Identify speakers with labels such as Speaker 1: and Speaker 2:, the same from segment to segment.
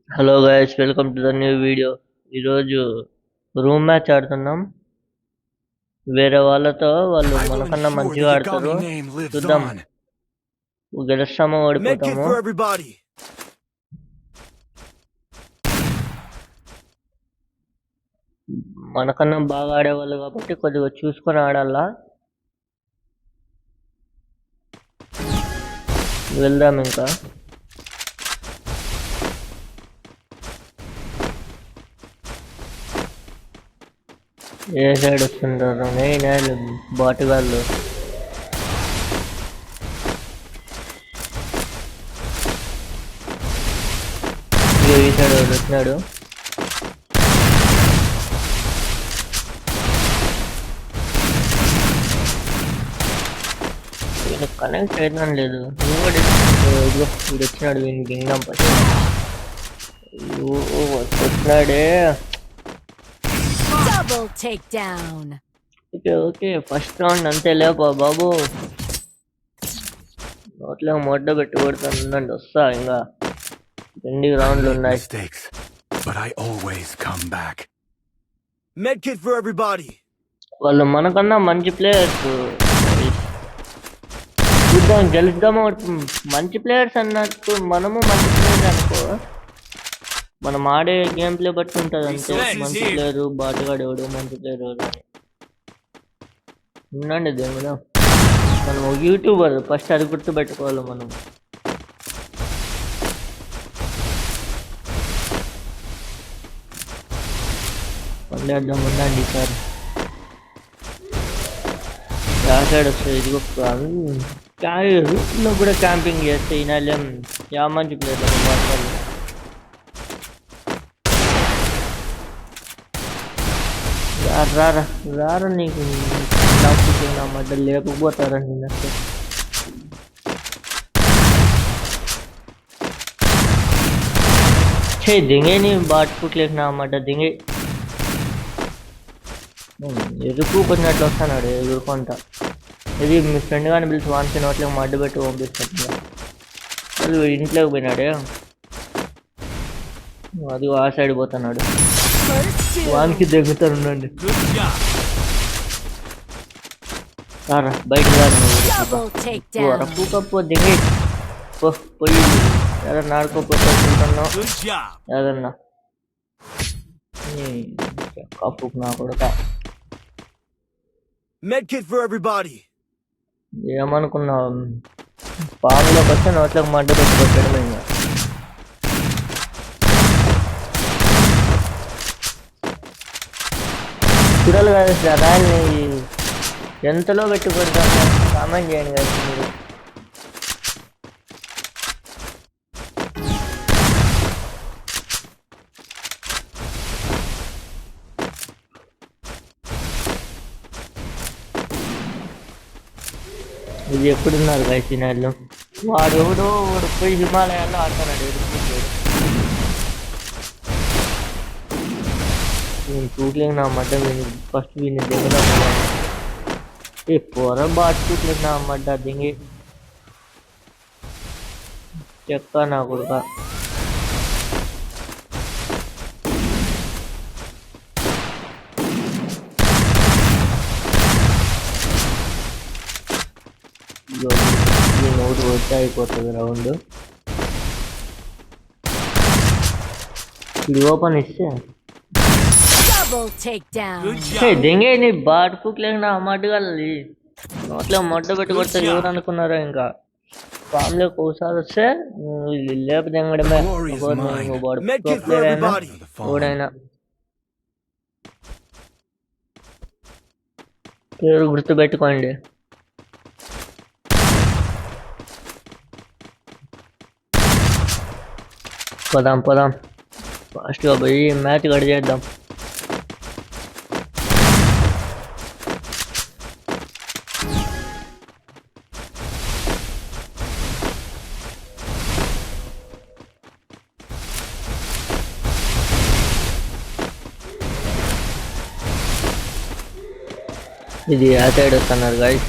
Speaker 1: Hello guys, welcome to the new video. ఈరోజు room match ఆడుతున్నాం. వేరే వాళ్ళతో వాళ్ళు
Speaker 2: I will
Speaker 1: మనకన్నా
Speaker 2: ensure the
Speaker 1: మంచిగా ఆడతారు.
Speaker 2: Yagami name lives
Speaker 1: చూద్దాం
Speaker 2: on.
Speaker 1: గెలుస్తామో
Speaker 3: Medkit
Speaker 1: ఓడిపోతాము.
Speaker 3: for everybody.
Speaker 1: మనకన్నా బాగా ఆడేవాళ్ళు కాబట్టి కొద్దిగా చూసుకొని ఆడాలా. వెళ్దాం ఇంకా. ఏ సైడ్ వస్తుంటారు నేను బాటుగాళ్ళు. ఈ సైడ్ ఒకడు వచ్చినాడు. కనెక్ట్ అయినా లేదు. వీడు వచ్చినాడు, వీడిని గింగం పట్టి వచ్చినాడే.
Speaker 4: Double takedown.
Speaker 1: Okay okay, first round అంతే లేపా బాబు. నోట్లో మొడ్డ పెట్టి కొడుతుండండి, వస్తా. ఇంకా 2 రౌండ్లు
Speaker 2: Make
Speaker 1: ఉన్నాయి.
Speaker 2: mistakes, but I always come back.
Speaker 3: Medkit for everybody.
Speaker 1: వాళ్ళు మనకన్నా మంచి ప్లేయర్స్. చూద్దాం గెలుద్దాము. మంచి ప్లేయర్స్ అన్నట్టు మనము మంచి ప్లేయర్స్ అనుకో. మనం ఆడే గేమ్ ప్లే బట్టి ఉంటుంది అంతే. మంచి ప్లేయరు బాటుగాడు ఎవడు, మంచి ప్లేయర్ ఎవడు అని ఉండండి. దేవుడు, మనం యూట్యూబర్ ఫస్ట్ అది గుర్తు పెట్టుకోవాలి. మనం పండేద్దాం. ఉండండి సార్. సైడ్ వస్తుంది. ఇదిగో రూట్లో కూడా క్యాంపింగ్ చేస్తే ఈనాలేం యా మంచి ప్లేయర్ బాటుగాడు. రారా రారా, నీకు నా మధ్య లేకపోతారా నేను అసలు. దింగే నీ బాట్ పుట్లేక నా మధ్య దింగే. ఎరుకు కొట్టినట్లు వస్తున్నాడు ఎదుర్కొంటా. ఇది మీ ఫ్రెండ్ కానీ పిలిచి వానికి నోట్లోకి మడ్డు పెట్టి పంపిస్తున్నా. అది ఇంట్లోకి పోయినాడే. అది ఆ సైడ్ పోతున్నాడు. వానికి దిగుతారు. ఉండండి రారా, బయటకు
Speaker 4: Double takedown.
Speaker 1: రప్పుకప్పు దిగి పోయి ఏదన్నా ఆడుకోపోతున్నావు. ఏదన్నా కప్పుకు నా కొడక.
Speaker 3: Medkit for everybody.
Speaker 1: ఏమనుకున్నావు? పాములోకి వస్తే నోట్లోకి మడ్డ పెట్టి కొట్టడమే. ఇంకా చూడాలి కదా రాయల్ని ఎంతలో పెట్టి కొడతాను. కామెంట్ చేయండి కదా మీరు. ఇది ఎప్పుడున్నారు గైసినాళ్ళు. వాడు ఎవడో పోయి హిమాలయాల్లో ఆడుతున్నాడు. నేను చూడలేక నా మడ్డ ఫస్ట్ వీడిని దిగడం. పొర బాట్ చూడలేక నా మడ్డ దిగి చెక్క నా కొడుక. నోటు వచ్చి అయిపోతుంది రౌండ్. ఇది ఓపెన్ ఇస్తే
Speaker 4: Double takedown.
Speaker 1: దింగే నీ బాట్ కుక్లేక నా మడ్డగలి. నోట్లో మొడ్డ పెట్టి కొడతారు. ఎవరు అనుకున్నారో. ఇంకా ఫామ్లోకి ఒకసారి వస్తే లేపు దింగడమే. ఎవడైనా పేరు గుర్తు పెట్టుకోండి. పోదాం ఫాస్ట్గా పోయి మ్యాచ్ గడిచేద్దాం. ఇది ఆ సైడ్ వస్తున్నారు గాయస్.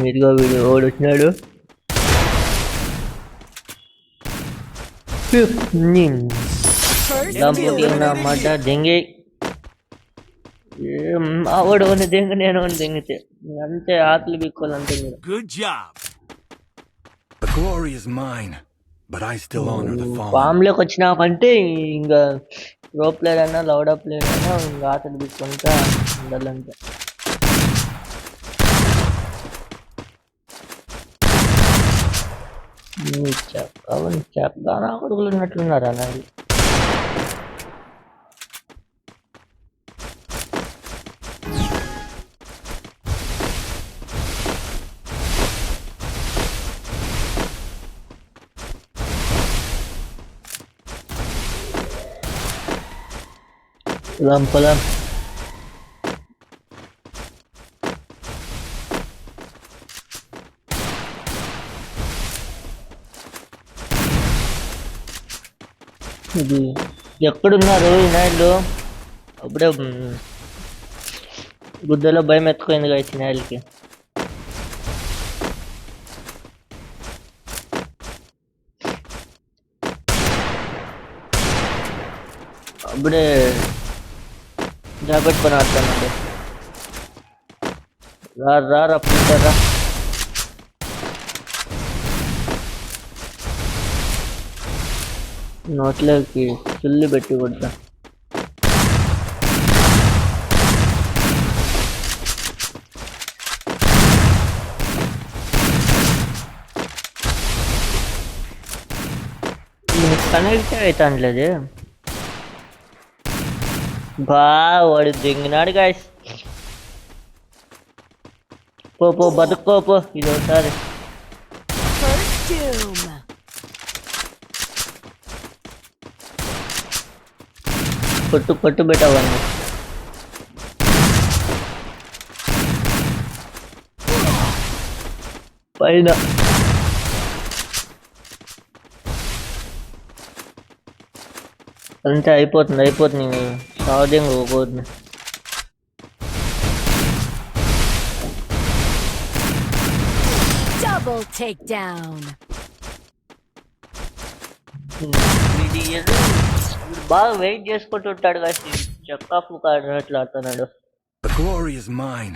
Speaker 1: ఇదిగో వీడు ఓడి వచ్చినాడు.
Speaker 4: First
Speaker 1: లంపుకి
Speaker 4: doom.
Speaker 1: నా మాట దెంగి ఆవిడ ఉన్న దెంగ నేను ఉన్న దెంగితే అంతే ఆకలి బిక్కోవాలంతే మీరు.
Speaker 3: Good job.
Speaker 2: The glory is mine, but I still honor the fallen.
Speaker 1: ఫామ్లోకి వచ్చినాకంటే ఇంకా ప్రో ప్లేయర్ అయినా లౌడా ప్లేయర్ అయినా ఇంకా ఆకలి బిక్కుంటా ఉండాలంటే. చెప్పగా కొడుకులు ఉన్నట్లున్నారా నాది. పొలం ఇది ఎక్కడున్నారు ఈ నాయలు? అప్పుడే గుద్దలో భయం ఎత్తుకుంది కదా ఈ నాయలకి. అప్పుడే జాకెట్ పని ఆడుతానండి. రా పుట్టారా నోట్లోకి చుల్లి పెట్టి కొడతా. కనెక్ట్ అవుతానులేదు వాడు దింగినాడు గాయస్. పో బతుక్కో ఇది ఒకసారి.
Speaker 4: First doom.
Speaker 1: కొట్టు పెట్టవన్నీ. పైన అంతే అయిపోతుంది సాధ్యంగా పోతుంది.
Speaker 4: Double takedown.
Speaker 1: బాగా వెయిట్ చేసుకుంటుంటాడు కదా చెక్కాఫ్ అట్లా ఆడుతున్నాడు.
Speaker 2: The glory is mine,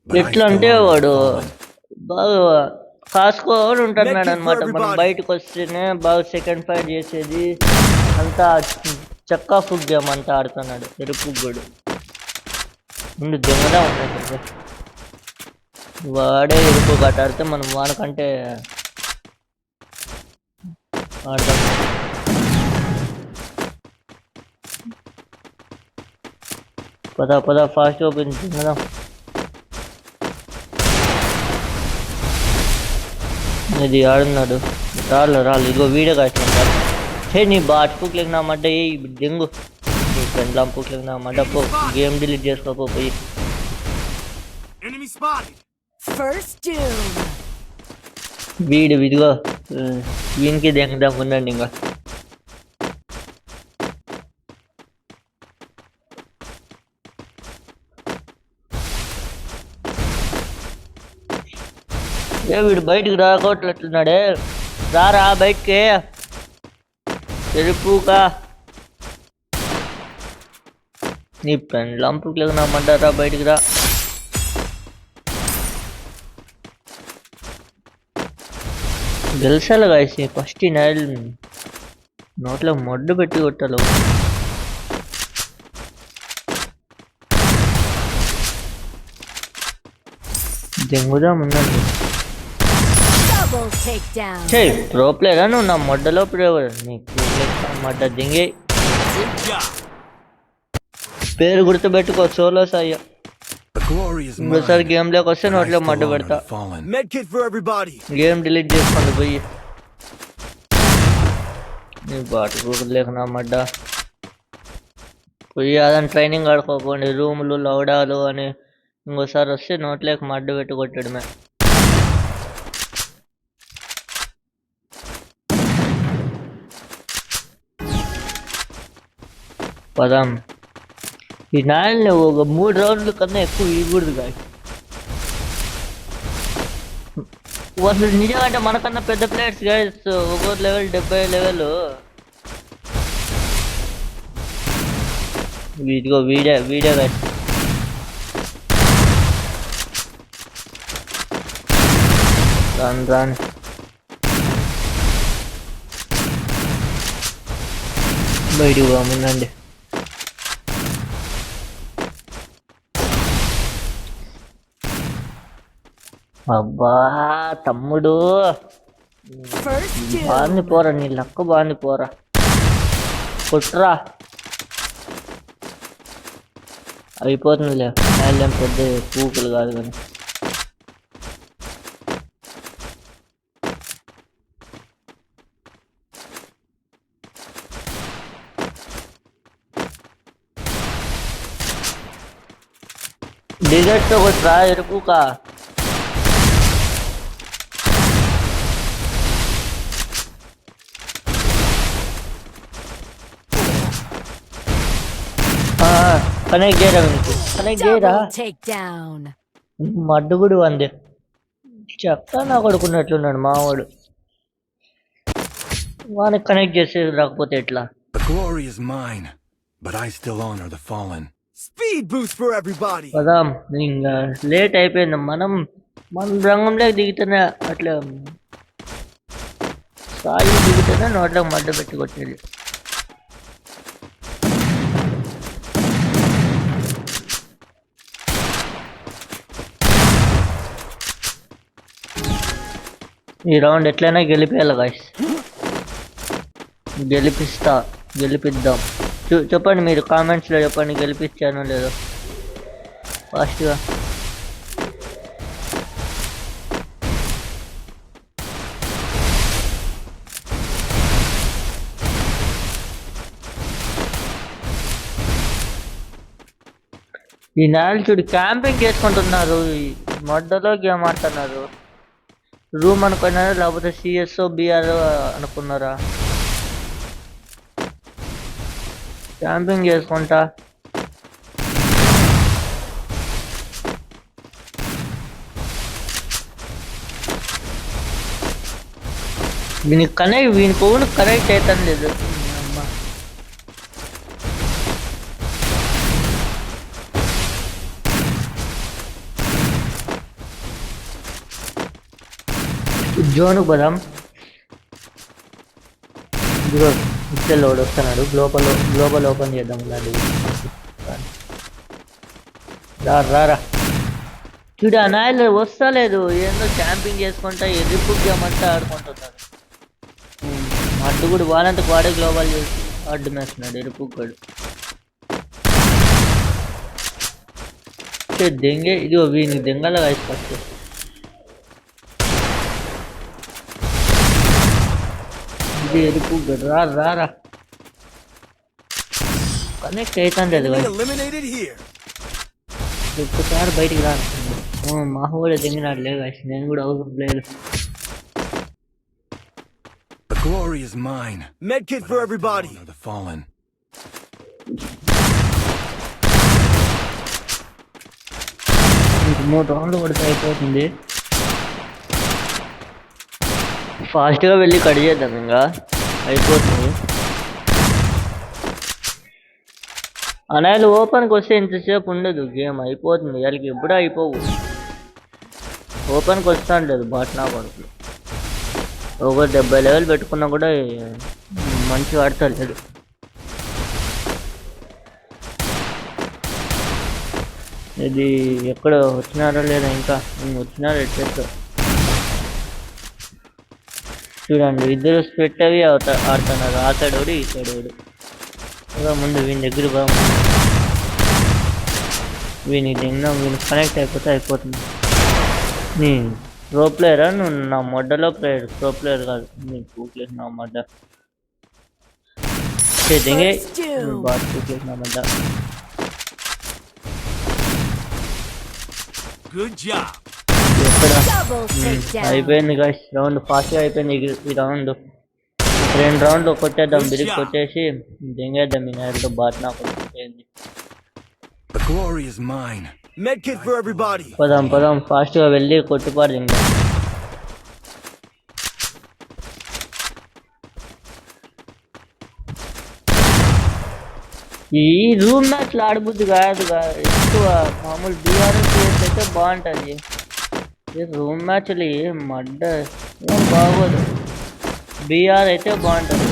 Speaker 2: but I
Speaker 1: ఎట్లా
Speaker 2: still
Speaker 1: అంటే
Speaker 2: honor the
Speaker 1: వాడు
Speaker 2: fallen.
Speaker 1: బాగా కాసుకోని ఉంటున్నాడు అనమాట. మనం బయటకు వస్తేనే బాగా సెకండ్ ఫైట్ చేసేది అంతా చెక్కా ఫుడ్ గేమ్ అంతా ఆడుతున్నాడు. ఎరుపు గోడు ముందు దొంగలా ఉంటాడు. వాడే ఎరుపు గట్ట ఆడితే మనం వానకంటే ఆడదాం. పద ఫాస్ట్ ఓపెన్ కదా. ఇది ఆడున్నాడు. రాళ్ళు ఇగో వీడియో కాస్తున్నాడు. నీ బాట్పుక్ లేక నా మడ్డ ఏ దెంగు నీ ఫ్రెండ్ లంపుక్ లేక నా మడ్డ పో గేమ్ డిలీట్ చేసుకోపోయి.
Speaker 3: Enemy spotted.
Speaker 4: First doom.
Speaker 1: వీడు ఇదిగో వీనికి దెంగదాం ఉండండి. ఇంకా వీడు బయటికి రాకోట్లట్లున్నాడే. రా బయటికి తెలుపుగా నీ ఫ్రెండ్ లంపుకి లేక నా మడ్డ రా బయటికి రా. గెలిచాలి కాసి ఫస్ట్ ఈ నైల్ నోట్లో మొడ్డు పెట్టి కొట్టాలి. దెంగుదాం ఉందండి.
Speaker 4: Double takedown.
Speaker 1: ప్రో ప్లేయరా నువ్వు? నా మొడ్డలో ప్లేయర్ నీకు మడ్డ దింగి
Speaker 3: Good job.
Speaker 1: పేరు గుర్తుపెట్టుకో సోలో సాయ్య.
Speaker 2: The glory is mine,
Speaker 1: ఇంకోసారి గేమ్ లోకి వస్తే
Speaker 2: but I
Speaker 1: నోట్లో
Speaker 2: still
Speaker 1: మడ్డ
Speaker 2: honor
Speaker 1: పెడతా.
Speaker 2: the fallen.
Speaker 3: Medkit for everybody.
Speaker 1: Game delete చేసుకోండి పోయి. నీ బాటు లేక నా మడ్డ పోయి అదని ట్రైనింగ్ ఆడుకోకండి. రూములు లౌడాలు అని ఇంకోసారి వస్తే నోట్లోకి మడ్డ పెట్టి కొట్టడమే. పదాం ఈ నాయల్ని ఒక 3 రౌండ్ల కన్నా ఎక్కువ ఇవ్వకూడదు కాదు. అసలు నిజంగా మనకన్నా పెద్ద ప్లేయర్స్ గైస్ ఒక్కొక్క లెవెల్ 70 లెవెల్ ఇదిగో వీడియో వీడియో గైస్. రాను రాను. బయటికి పోముందండి. అబ్బా తమ్ముడు
Speaker 4: First doom.
Speaker 1: బాగుంది పోరా, నీ లక్క బాగుంది పోరా, కొట్రా. అయిపోతుందిలే, ఏం పెద్ద పూకులు కాదు కానీ. డిజర్ట్తో కొట్రా ఎరుపుకా. కనెక్ట్ చేయరా, మీకు కనెక్ట్ చేయరా.
Speaker 4: Double takedown.
Speaker 1: మడ్డుగుడు అంది చెక్క నా కొడుకున్నట్లున్నాడు మావాడు. వానికి కనెక్ట్ చేసి రాకపోతే ఎట్లా.
Speaker 2: The glory is mine, but I still honor the fallen.
Speaker 3: Speed boost for everybody.
Speaker 1: పదాం, ఇంకా లేట్ అయిపోయింది. మనం రంగంలోకి దిగుతున్నా అట్లా సాయి దిగుతున్నా నోట్లోకి మడ్డ పెట్టి కొట్టేది. ఈ రౌండ్ ఎట్లయినా గెలిపేయాలి గాయ్స్. గెలిపిద్దాం. చెప్పండి మీరు కామెంట్స్లో చెప్పండి, గెలిపించానో లేదో ఫాస్ట్గా. ఈ నేల చూడు క్యాంపింగ్ చేసుకుంటున్నారు, ఈ మడ్డలో గేమ్ ఆడుతున్నారు. రూమ్ అనుకున్నారా లేకపోతే సిఎస్ఓ బిఆర్ అనుకున్నారా? క్యాంపింగ్ చేసుకుంటా. వీని కొవ్వును కనెక్ట్ అవుతాను లేదు. అమ్మ జోన్కి పోదాం. ఇదిగో ఇచ్చే లోడ్ వస్తున్నాడు. గ్లోబల్ ఓపెన్ చేద్దాం. ఇలాంటివి రారా చూడు, అనాయలు వస్తలేదు. ఏందో క్యాంపింగ్ చేసుకుంటా ఎదురు గేమ్ అంతా ఆడుకుంటున్నాడు. అడ్డు కూడా వాడంతకు వాడే గ్లోబల్ చేసి అడ్డు మేస్తున్నాడు ఎరుపుగాడు. దెంగే ఇదిగో వీనికి దెంగల వయసు ఫస్ట్. ఇది ఎరుపుగాడు రారా కనెక్ట్ అవుతుంది. అది
Speaker 3: Eliminated here.
Speaker 1: ఒక్కసారి బయటికి రా. మా కూడా దెంగినాడు లేదు. నేను కూడా అవసరం లేదు.
Speaker 2: The glory is mine.
Speaker 3: Medkit for everybody.
Speaker 2: Honor the fallen.
Speaker 1: ఇంక 3 రౌండ్లు కొడితే అయిపోతుంది. ఫాస్ట్గా వెళ్ళి కట్ చేద్దాం, ఇంకా అయిపోతుంది. అనాయలు ఓపెన్కి వస్తే ఇంతసేపు ఉండదు, గేమ్ అయిపోతుంది. వాళ్ళకి ఎప్పుడూ అయిపోవు. ఓపెన్కి వస్తూ ఉంటుంది బాట్నా కొడుకులు. ఒక 70 లెవెల్ పెట్టుకున్నా కూడా మంచిగా ఆడతలేదు. ఇది ఎక్కడ వచ్చినారో లేదా, ఇంకా వచ్చినారో ఎట్లా చూడండి. ఇద్దరు స్పెట్ అవి ఆడుతున్నారు. ఆ సైడ్ ఒకటి ఈ సైడ్ ఒకటి. ముందు వీని దగ్గర వీనికి తిన్నాం. వీనికి కనెక్ట్ అయిపోతే అయిపోతుంది. నీ ప్రో ప్లేయరా నువ్వు? నా మొడ్డలో ప్లేయర్, ప్రో ప్లేయర్ కాదు. నీకు పూక్లేదు నా మొడ్డ. దింగే బాగా పూక్లేదు నా మొడ్డ.
Speaker 3: Good job.
Speaker 4: Double takedown.
Speaker 1: అయిపోయింది గాయ్స్, రౌండ్ ఫాస్ట్గా అయిపోయింది. ఈ రౌండ్ 2 రౌండ్లు కొట్టేద్దాం. బిరిగి కొట్టేసి దింగేద్దాం. ఈ నేలతో బాట్నా కొట్టేది.
Speaker 2: The glory is mine.
Speaker 3: Medkit for everybody.
Speaker 1: పదాం ఫాస్ట్గా వెళ్ళి కొట్టుపారు. ఇంకా ఈ రూమ్ మ్యాచ్లు ఆడబుద్ది కాదుగా ఎక్కువ మామూలు బీఆర్ఎస్ అయితే బాగుంటుంది. ఈ రూమ్ మ్యాచ్లు ఏం బాగోదు. బీఆర్ అయితే బాగుంటుంది.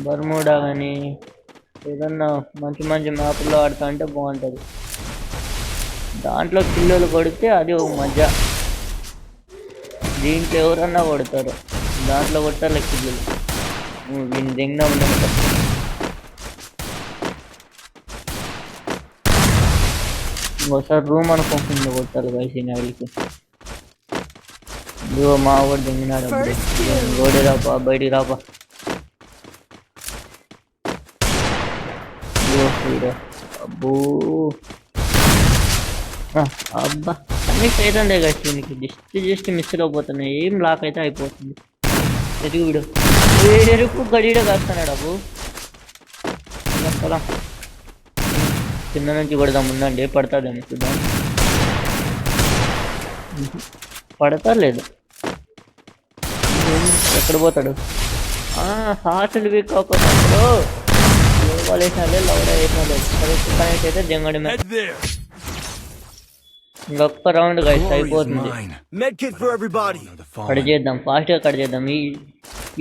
Speaker 1: బర్మూడా కానీ ఏదన్నా మంచి మంచి మ్యాప్లో ఆడుతా అంటే బాగుంటుంది. దాంట్లో కిల్లులు కొడితే అది ఒక మజా. దీంట్లో ఎవరన్నా కొడతారు, దాంట్లో కొట్టాలి కిల్లులు. వీని దిగినా ఉన్నాను. ఇంకోసారి రూమ్ అనుకోకుండా కొట్టాలి వైసీనాడికి. ఇదిగో మా వాడు దిగినాడు. రోడ్డు రాపా, బయటికి రాపా. అబ్బో అబ్బా కనెక్ట్ అవుతుండే కదా దీనికి. జస్ట్ మిస్ అయిపోతున్నాయి. ఏం లాక్ అయితే అయిపోతుంది. ఎదుగు వీడు ఎరుపు గడిడ కాస్తున్నాడు. అబ్బు పొలం కింద నుంచి కొడదాం. ఉందండి పడుతుందేమో చూద్దాం. పడతారు ఎక్కడ పోతాడు? హాస్టల్ వీక్ అవ్వకపోతాడు. వాళ్ళు వేసినాలే లౌడ్ వేసినాలే. కనెక్ట్ అయితే జంగడమే.
Speaker 3: Head there.
Speaker 1: ఇంకొక రౌండ్ గైస్ అయిపోతుంది.
Speaker 3: Medkit for everybody.
Speaker 1: కట్ చేద్దాం, ఫాస్ట్గా కట్ చేద్దాం.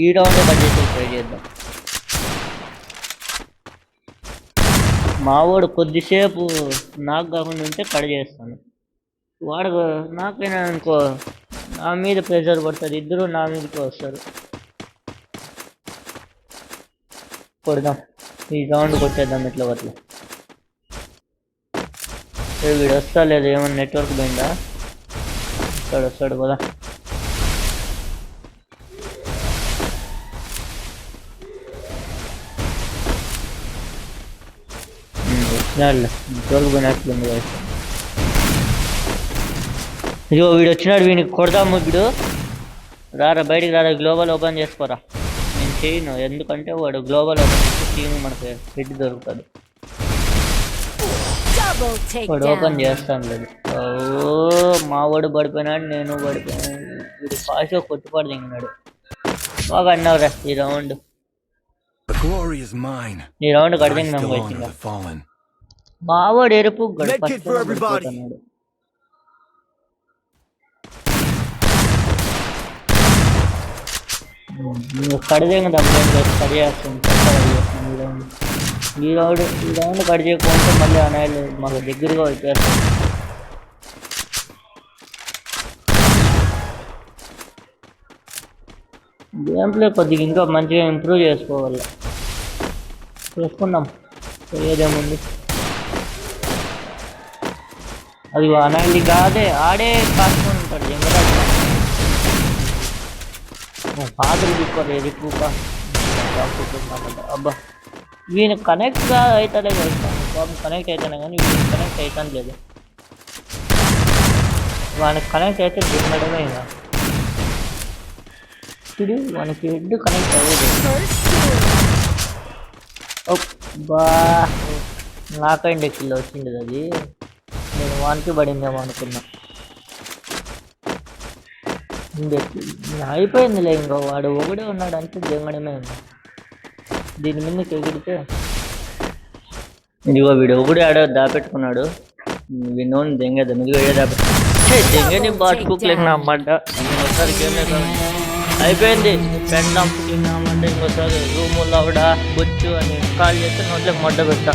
Speaker 1: ఈ రౌండ్ కట్ చేసి ట్రై చేద్దాం. మావాడు కొద్దిసేపు నాకు కాకుండా ఉంటే కట్ చేస్తాను. వాడు నాకైనా అనుకో నా మీద ప్రెషర్ పడుతుంది. ఇద్దరు నా మీదకి వస్తారు. కొడదాం, ఈ రౌండ్ కొట్టేద్దాం. ఎట్లా అట్లా వీడు వస్తా లేదు. ఏమన్నా నెట్వర్క్ పోయిందా? వస్తాడు కదా. వచ్చినాడు, నెట్వర్క్ పోయినట్లుంది. ఇదిగో వీడు వచ్చినాడు. వీడికి కొడదాము. వీడు రారా, బయటికి రారా. గ్లోబల్ ఓపెన్ చేసుకోరా. నేను చేయను, ఎందుకంటే వాడు గ్లోబల్ ఓపెన్ చేసి టీం మనకి హెడ్ దొరుకుతుంది. వాడు ఓపెన్ చేస్తాను లేదు. మా వాడు పడిపోయినాడు, నేను పడిపోయినాడు. వీడు ఫాస్ట్గా కొట్టుపాడు దిగినాడు. బాగా అన్నావురా ఈ రౌండ్. ఈ రౌండ్ కడిదింగ్ వచ్చిందా? మా వాడు ఎరుపు గడిపోతున్నాడు. కడిదింగ కడి చేస్తుంది. ఈ రౌండ్ కట్ చేయకపోతే మళ్ళీ అనాయలు మాకు దగ్గరగా వచ్చేస్తాం. గేమ్ ప్లే కొద్దిగా ఇంకా మంచిగా ఇంప్రూవ్ చేసుకుందాం. పోయేదేముంది. అది అనాయలు కాదే, ఆడే కాసుకొని ఉంటాడు. ఎంగరాజు పాత్రలు తీసుకోరు ఎక్కువగా. అబ్బా వీని కనెక్ట్ అవుతాడే బాబు. కనెక్ట్ అవుతానే కానీ వీనికి కనెక్ట్ అవుతాను లేదు. వానికి కనెక్ట్ అయితే దిగడమే. ఇంకా చూడు వానికి హెడ్ కనెక్ట్ అవ్వదు. బా నాకైండ్ కిల్ వచ్చింది. అది నేను వానికి పడిందేమో అనుకున్నా. అయిపోయిందిలే. ఇంకో వాడు ఒకడే ఉన్నాడు అంటే దిగడమే. ఉంది దీని మీదకి ఎగిడితే. ఇదిగో వీడు ఒకడే దాపెట్టుకున్నాడు. వినోని దెంగేద్దాం. ఇదిగో దెంగని బాట్ బుక్ లేకుండా అమ్మాట. ఇంకోసారి గేమ్ అయిపోయింది. పెండాం పుట్టినామంటే ఇంకోసారి రూముల్లో ఆవిడ బొచ్చు అని కాల్ చేస్తే నోట్లోకి మొడ్డ పెట్టా.